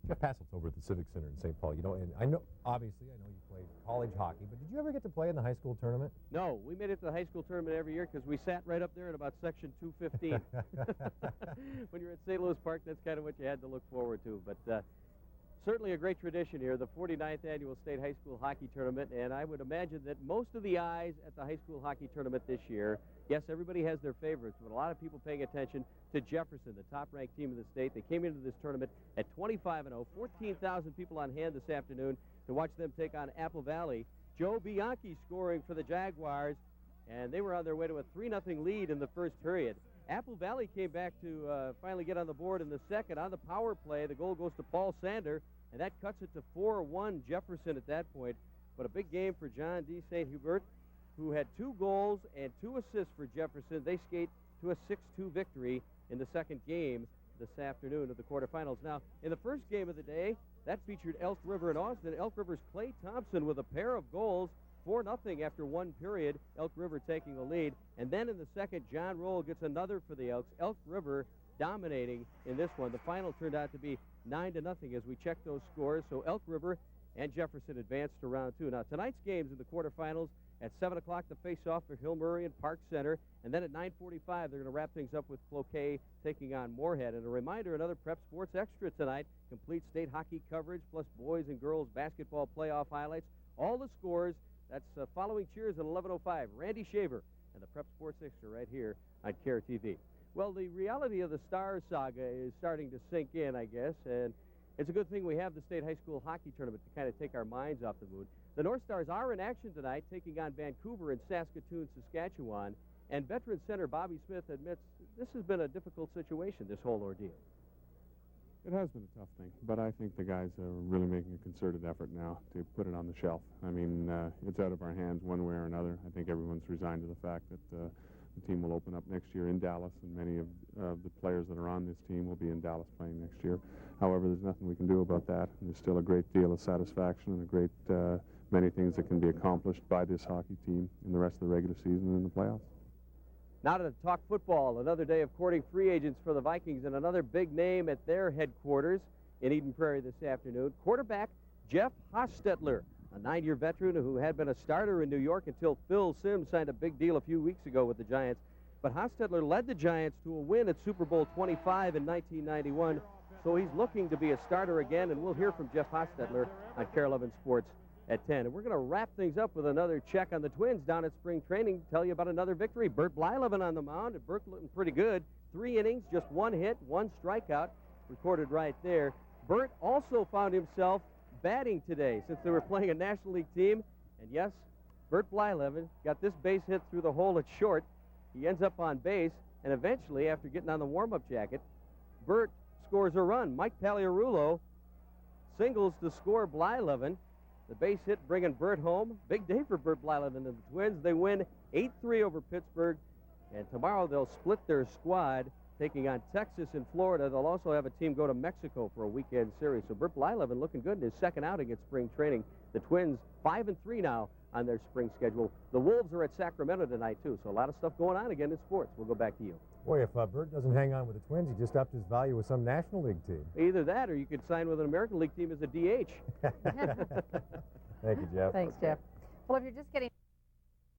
Jeff Passolt's over at the Civic Center in St. Paul. You know, and I know, obviously, I know you played college hockey, but did you ever get to play in the high school tournament? No, we made it to the high school tournament every year because we sat right up there in about section 215. When you're at St. Louis Park, that's kind of what you had to look forward to. But certainly a great tradition here, the 49th Annual State High School Hockey Tournament, and I would imagine that most of the eyes at the high school hockey tournament this year, yes, everybody has their favorites, but a lot of people paying attention to Jefferson, the top-ranked team in the state. They came into this tournament at 25-0, 14,000 people on hand this afternoon to watch them take on Apple Valley. Joe Bianchi scoring for the Jaguars, and they were on their way to a 3-0 lead in the first period. Apple Valley came back to finally get on the board in the second. On the power play, the goal goes to Paul Sander, and that cuts it to 4-1 Jefferson at that point. But a big game for John D. St. Hubert, who had 2 goals and 2 assists for Jefferson. They skate to a 6-2 victory in the second game this afternoon of the quarterfinals. Now, in the first game of the day, that featured Elk River and Austin. Elk River's Clay Thompson with a pair of goals, 4-0 after 1 period, Elk River taking the lead. And then in the second, John Roll gets another for the Elks. Elk River dominating in this one. The final turned out to be 9-0 as we check those scores. So Elk River and Jefferson advanced to round 2. Now, tonight's games in the quarterfinals, at 7 o'clock, the face-off for Hill Murray and Park Center. And then at 9:45, they're going to wrap things up with Cloquet taking on Moorhead. And a reminder, another Prep Sports Extra tonight. Complete state hockey coverage, plus boys and girls basketball playoff highlights. All the scores. That's following cheers at 11:05. Randy Shaver and the Prep Sports Extra right here on KARE TV. Well, the reality of the Stars saga is starting to sink in, I guess. And it's a good thing we have the state high school hockey tournament to kind of take our minds off the mood. The North Stars are in action tonight, taking on Vancouver and Saskatoon, Saskatchewan. And veteran center Bobby Smith admits this has been a difficult situation, this whole ordeal. It has been a tough thing, but I think the guys are really making a concerted effort now to put it on the shelf. I mean, it's out of our hands one way or another. I think everyone's resigned to the fact that the team will open up next year in Dallas, and many of the players that are on this team will be in Dallas playing next year. However, there's nothing we can do about that. And there's still a great deal of satisfaction and a great many things that can be accomplished by this hockey team in the rest of the regular season and in the playoffs. Now to talk football, another day of courting free agents for the Vikings and another big name at their headquarters in Eden Prairie this afternoon. Quarterback Jeff Hostetler, a 9-year veteran who had been a starter in New York until Phil Simms signed a big deal a few weeks ago with the Giants. But Hostetler led the Giants to a win at Super Bowl 25 in 1991, so he's looking to be a starter again, and we'll hear from Jeff Hostetler on KARE 11 Sports at 10. And we're going to wrap things up with another check on the Twins down at spring training, tell you about another victory. Bert Blyleven on the mound, and Bert looking pretty good. 3 innings, just 1 hit, 1 strikeout, recorded right there. Bert also found himself batting today since they were playing a National League team. And yes, Bert Blyleven got this base hit through the hole at short. He ends up on base, and eventually, after getting on the warm-up jacket, Bert scores a run. Mike Pagliarulo singles to score Blyleven. The base hit bringing Bert home. Big day for Bert Blyleven and the Twins. They win 8-3 over Pittsburgh, and tomorrow they'll split their squad, taking on Texas and Florida. They'll also have a team go to Mexico for a weekend series. So Bert Blyleven looking good in his second outing at spring training. The Twins 5-3 now on their spring schedule. The Wolves are at Sacramento tonight, too, so a lot of stuff going on again in sports. We'll go back to you. Boy, if Bert doesn't hang on with the Twins, he just upped his value with some National League team. Either that, or you could sign with an American League team as a DH. Thank you, Jeff. Thanks, Jeff. Well, if you're just getting...